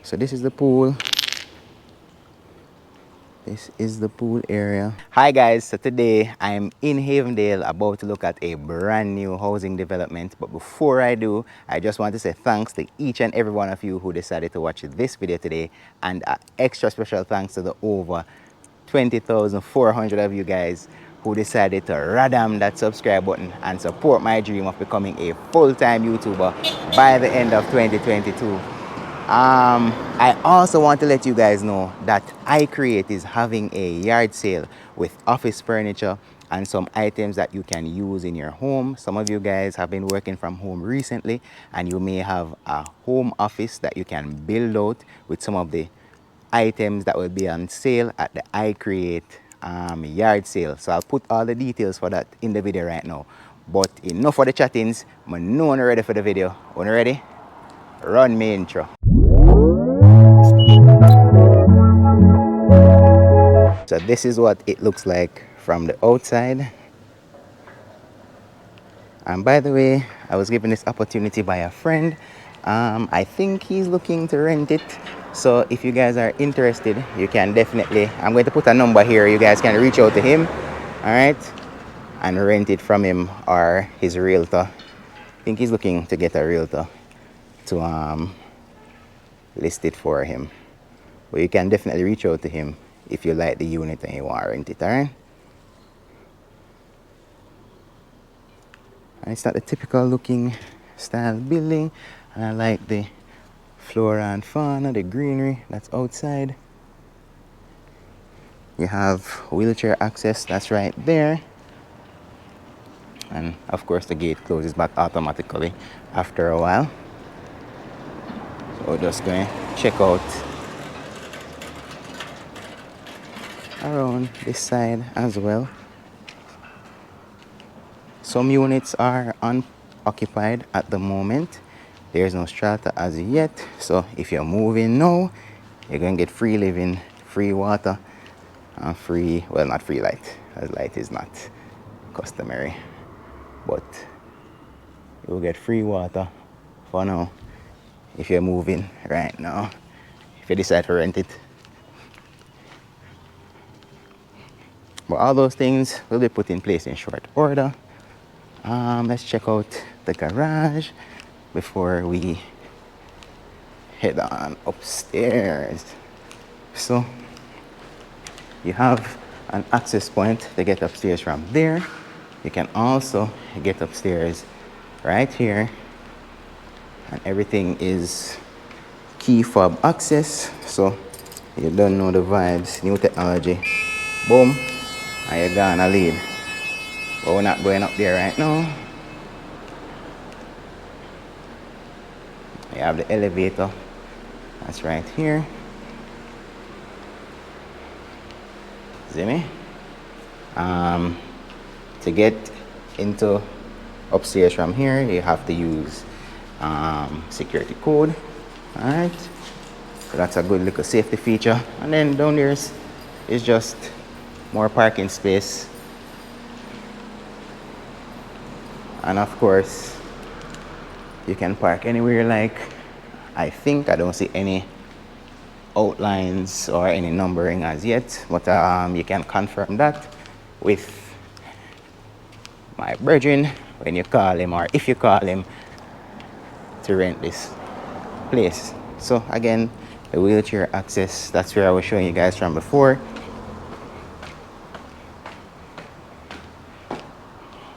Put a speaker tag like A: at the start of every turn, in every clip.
A: So this is the pool. This is the pool area. Hi guys, so today I'm in Havendale about to look at a brand new housing development. But before I do, I just want to say thanks to each and every one of you who decided to watch this video today. And an extra special thanks to the over 20,400 of you guys who decided to radam that subscribe button and support my dream of becoming a full-time YouTuber by the end of 2022. I also want to let you guys know that iCreate is having a yard sale with office furniture and some items that you can use in your home. Some of you guys have been working from home recently and you may have a home office that you can build out with some of the items that will be on sale at the iCreate yard sale. So I'll put all the details for that in the video right now. But enough for the chattings. I know I'm ready for the video. Are you ready? Run me intro. So this is what it looks like from the outside. And by the way, I was given this opportunity by a friend. I think he's looking to rent it. So if you guys are interested, you can definitely, I'm going to put a number here. You guys can reach out to him, all right, and rent it from him or his realtor. I think he's looking to get a realtor to list it for him. But you can definitely reach out to him if you like the unit and you want to rent it, all right? And it's not the typical looking style building, and I like the flora and fauna, the greenery that's outside. You have wheelchair access, that's right there. And of course the gate closes back automatically after a while. So we're just going to check out around this side as well. Some units are unoccupied at the moment. There's no strata as yet. So if you're moving now, you're going to get free living, free water, and free, well, not free light, as light is not customary. But you'll get free water for now if you're moving right now, if you decide to rent it. But all those things will be put in place in short order. Let's check out the garage before we head on upstairs. So you have an access point to get upstairs from there. You can also get upstairs right here, and everything is key fob access. So you don't know the vibes, new technology, boom, and you're gonna lead. But we're not going up there right now. You have the elevator, that's right here. See me? To get into upstairs from here, you have to use security code. All right, so that's a good little safety feature. And then down there is just more parking space. And of course, you can park anywhere you like. I think I don't see any outlines or any numbering as yet, but you can confirm that with my brethren when you call him, or if you call him to rent this place. So again, the wheelchair access, that's where I was showing you guys from before.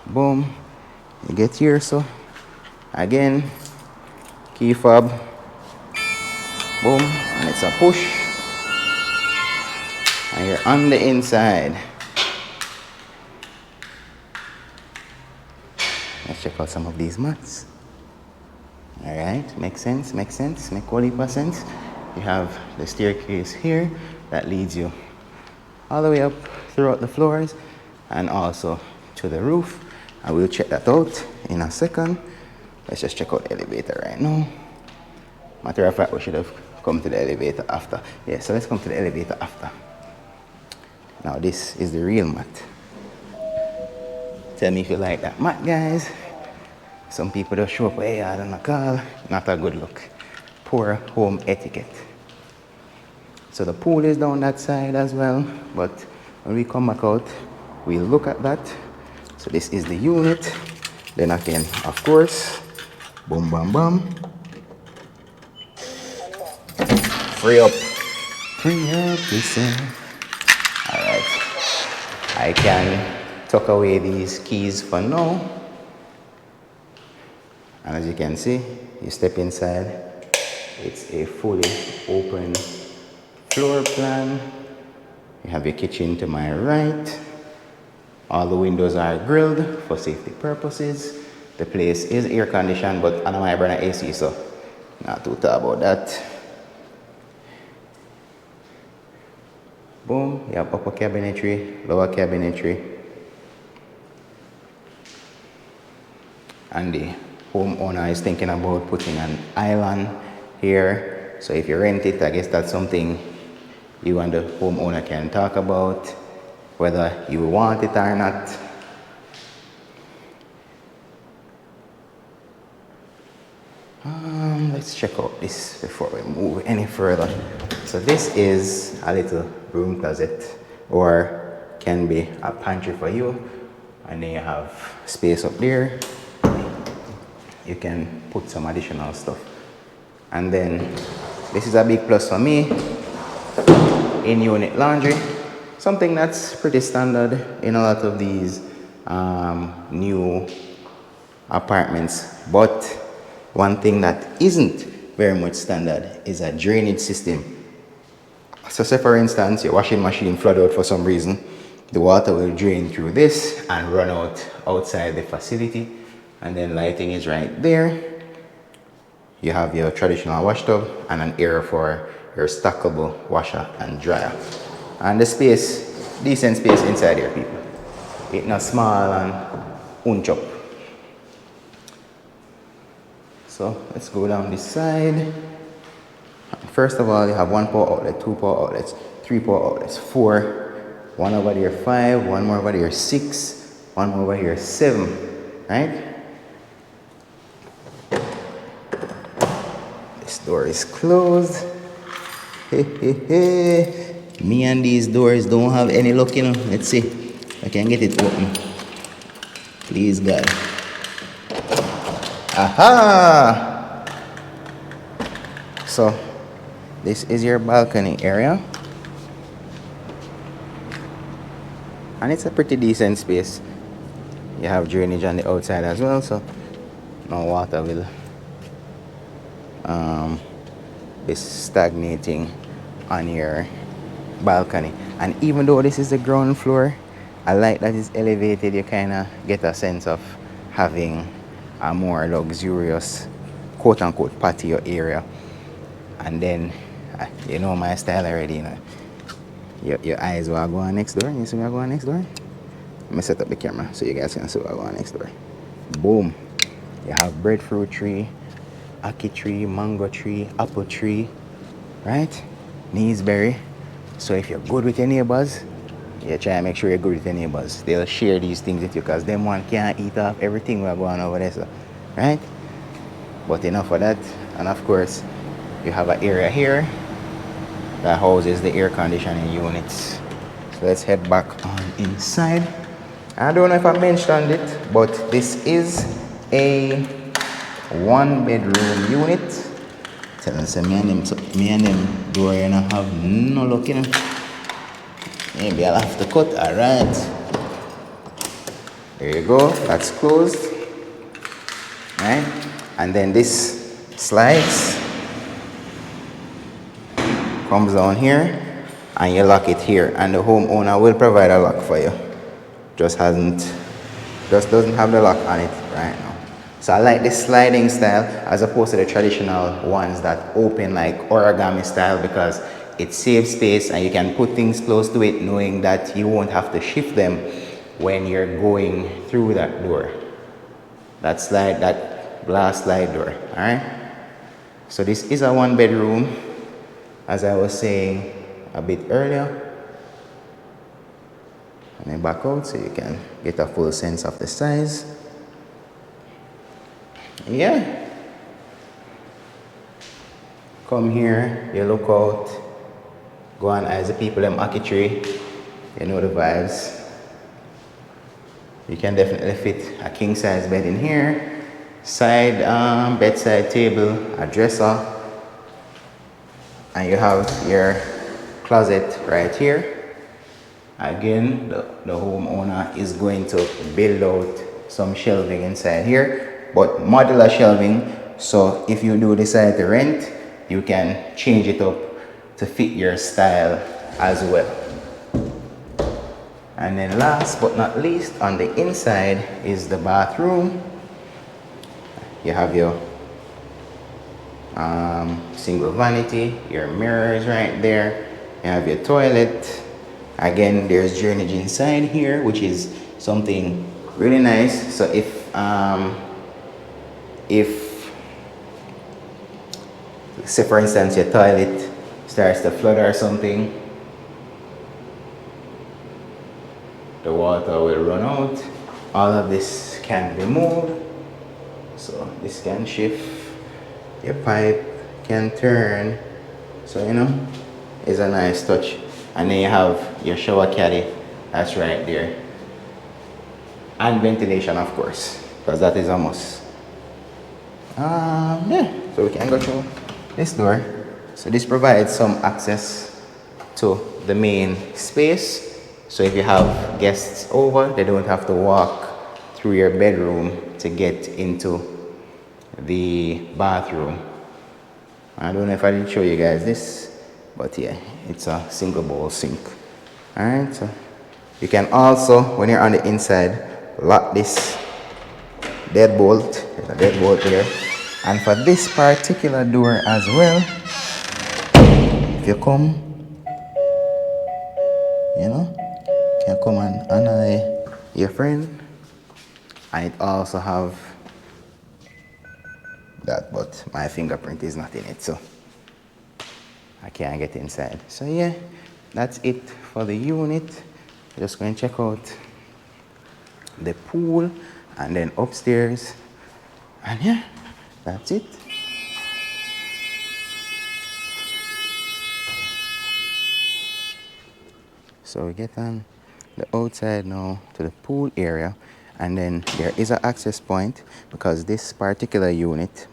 A: Boom, you get here. So again, key fob, boom, and it's a push, and you're on the inside. Let's check out some of these mats. All right, makes sense, make whole heap of sense. You have the staircase here that leads you all the way up throughout the floors and also to the roof. And we'll check that out in a second. Let's just check out the elevator right now. Matter of fact, we should have come to the elevator after. Yeah, so let's come to the elevator after. Now this is the real mat. Tell me if you like that mat, guys. Some people just show up, hey, I don't know, call. Not a good look. Poor home etiquette. So the pool is down that side as well, but when we come back out, we'll look at that. So this is the unit. Then again, of course, boom, bam, bam. Free up. Free up, listen. All right. I can tuck away these keys for now. And as you can see, you step inside, it's a fully open floor plan. You have your kitchen to my right. All the windows are grilled for safety purposes. The place is air conditioned, but I know my brand AC, so not too talk about that. Boom, you have upper cabinetry, lower cabinetry. And the homeowner is thinking about putting an island here. So if you rent it, I guess that's something you and the homeowner can talk about, whether you want it or not. Let's check out this before we move any further. So this is a little broom closet, or can be a pantry for you. And then you have space up there. You can put some additional stuff. And then this is a big plus for me, in-unit laundry, something that's pretty standard in a lot of these new apartments. But one thing that isn't very much standard is a drainage system. So say for instance, your washing machine flood out for some reason, the water will drain through this and run out outside the facility. And then lighting is right there. You have your traditional wash tub and an area for your stackable washer and dryer. And the space, decent space inside here, people. It's not small and unchop. So let's go down this side. First of all, you have one power outlet, two power outlets, three power outlets, four. One over there, 5, one more over there, 6, one more over here, 7, right? This door is closed. Me and these doors don't have any lock, you know. Let's see. I can get it open. Please, God. Aha! So, this is your balcony area. And it's a pretty decent space. You have drainage on the outside as well, so no water will be stagnating on your balcony. And even though this is the ground floor, I like that it's elevated. You kind of get a sense of having a more luxurious quote-unquote patio area. And then you know my style already, you know. Your eyes will go on next door. You see me go on next door? Let me set up the camera so you guys can see what I go on next door. Boom. You have breadfruit tree, ackee tree, mango tree, apple tree, right? Neesberry. So if you're good with your neighbors, you try and make sure you're good with your neighbors. They'll share these things with you because them one can't eat off everything we're going over there, so, right? But enough of that. And of course, you have an area here that houses the air conditioning units. So let's head back on inside. I don't know if I mentioned it, but this is a 1-bedroom unit. Tell them, me and them door you know, have no luck, you know. Maybe I'll have to cut. Alright. There you go. That's closed. Right? And then this slides, comes down here, and you lock it here. And the homeowner will provide a lock for you. Just doesn't have the lock on it right now. So I like this sliding style as opposed to the traditional ones that open like origami style, because it saves space and you can put things close to it knowing that you won't have to shift them when you're going through that door. That glass slide door, all right? So this is a 1-bedroom, as I was saying a bit earlier. And then back out so you can get a full sense of the size. Yeah. Come here, you look out, Go on as the people them tree. You know the vibes. You can definitely fit a king size bed in here. Side bedside table, a dresser, and you have your closet right here. Again, the homeowner is going to build out some shelving inside here, but modular shelving, so if you do decide to rent, you can change it up to fit your style as well. And then last but not least, on the inside is the bathroom. You have your single vanity, your mirrors right there. You have your toilet. Again, there's drainage inside here, which is something really nice. So if say for instance your toilet starts to flood or something, the water will run out. All of this can be moved. So this can shift, your pipe can turn. So you know, it's a nice touch. And then you have your shower caddy, that's right there. And ventilation, of course, because that is a must. Yeah, so we can go through this door. So this provides some access to the main space. So if you have guests over, they don't have to walk through your bedroom to get into the bathroom. I don't know if I didn't show you guys this, but yeah, it's a single bowl sink. Alright, so you can also, when you're on the inside, lock this deadbolt. There's a deadbolt there. And for this particular door as well, if you come, you know, you can come and annoy your friend. And it also have that, but my fingerprint is not in it, so I can't get inside. So yeah, that's it for the unit. Just go and check out the pool and then upstairs, and yeah, that's it. So we get on the outside now to the pool area, and then there is an access point because this particular unit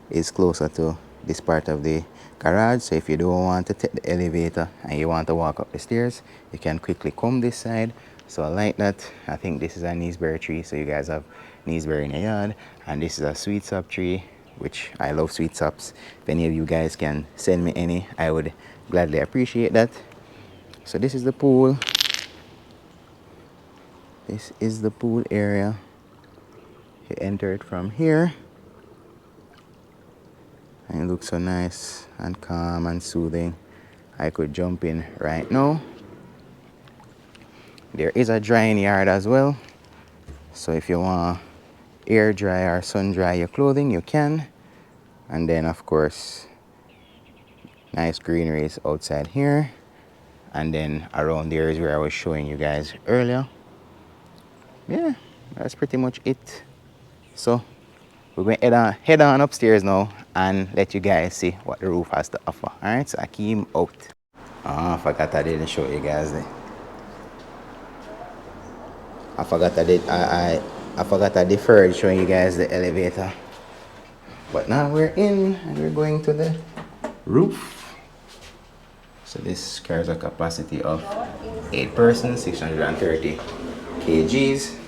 A: is closer to this part of the garage. So if you don't want to take the elevator and you want to walk up the stairs, you can quickly come this side. So I like that. I think this is a Neesberry tree, so you guys have Neesberry in your yard, and this is a sweet sop tree, which I love sweet sops. If any of you guys can send me any, I would gladly appreciate that. So this is the pool. This is the pool area. You enter it from here, and it looks so nice and calm and soothing. I could jump in right now. There is a drying yard as well, so if you want air dry or sun dry your clothing, you can. And then of course, nice greenery is outside here, and then around there is where I was showing you guys earlier. Yeah, that's pretty much it. So we're going to head on upstairs now and let you guys see what the roof has to offer. Alright, so I came out. I forgot I didn't show you guys there. I forgot I deferred showing you guys the elevator. But now we're in and we're going to the roof. So this carries a capacity of 8 persons, 630 kgs.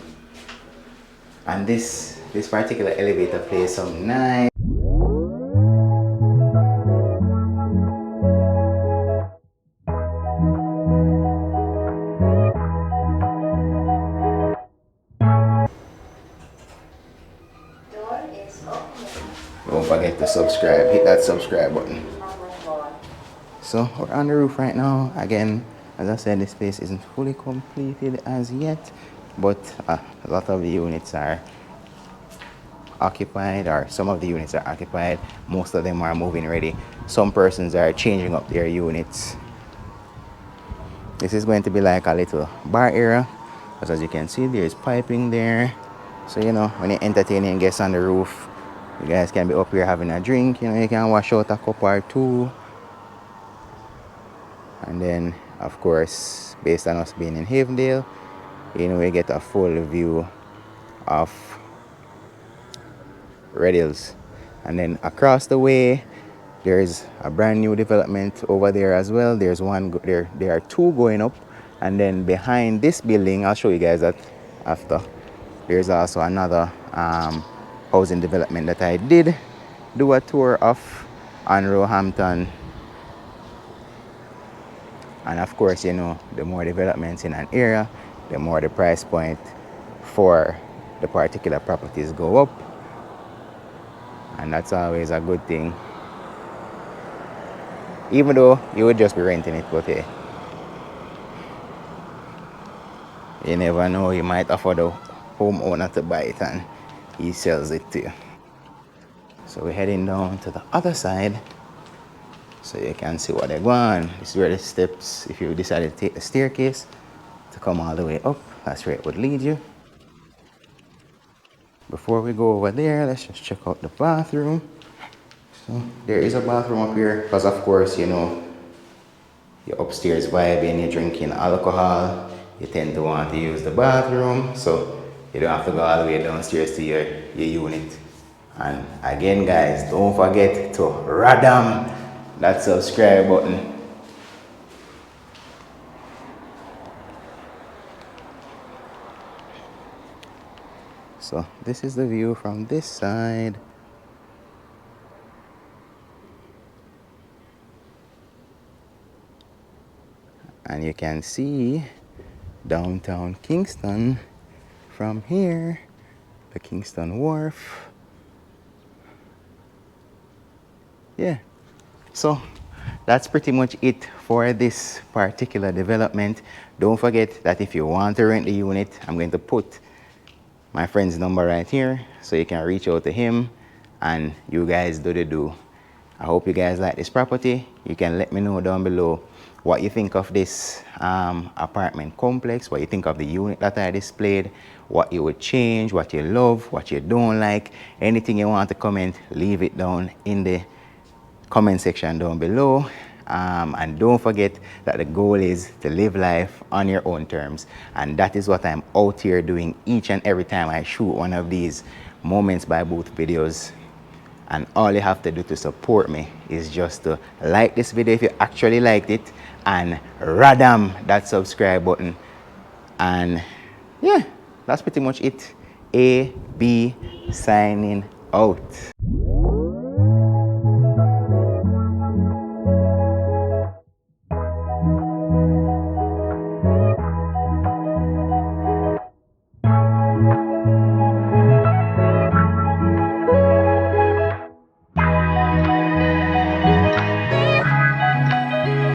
A: And this particular elevator plays some nice Don't forget to subscribe, hit that subscribe button. So we're on the roof right now. Again, as I said, this place isn't fully completed as yet, but a lot of the units are occupied, or some of the units are occupied. Most of them are moving ready. Some persons are changing up their units. This is going to be like a little bar area, because as you can see, there's piping there. So you know, when you're entertaining guests on the roof, you guys can be up here having a drink. You know, you can wash out a cup or two And then, of course, based on us being in Havendale, we get a full view of Red Hills. And then across the way, there's a brand new development over there as well. There's one there are two going up, and then behind this building, I'll show you guys that after. There's also another housing development that I did do a tour of on Roehampton. And of course, the more developments in an area, the more the price point for the particular properties go up. And that's always a good thing. Even though you would just be renting it, but hey, you never know, you might offer the homeowner to buy it and he sells it to you. So we're heading down to the other side so you can see what they're going. This is where the steps, if you decide to take the staircase to come all the way up, that's where it would lead you. Before we go over there, let's just check out the bathroom. So there is a bathroom up here because of course, you're upstairs vibing, you're drinking alcohol, you tend to want to use the bathroom, so you don't have to go all the way downstairs to your unit. And again guys, don't forget to radam that subscribe button. So this is the view from this side. And you can see downtown Kingston from here, the Kingston Wharf. Yeah, so that's pretty much it for this particular development. Don't forget that if you want to rent the unit, I'm going to put my friend's number right here so you can reach out to him and you guys do the do. I hope you guys like this property. You can let me know down below what you think of this apartment complex, what you think of the unit that I displayed, what you would change, what you love, what you don't like. Anything you want to comment, leave it down in the comment section down below. And don't forget that the goal is to live life on your own terms, and that is what I'm out here doing each and every time I shoot one of these Moments by Boothe videos. And all you have to do to support me is just to like this video if you actually liked it, and radam that subscribe button. And yeah, that's pretty much it. AB signing out.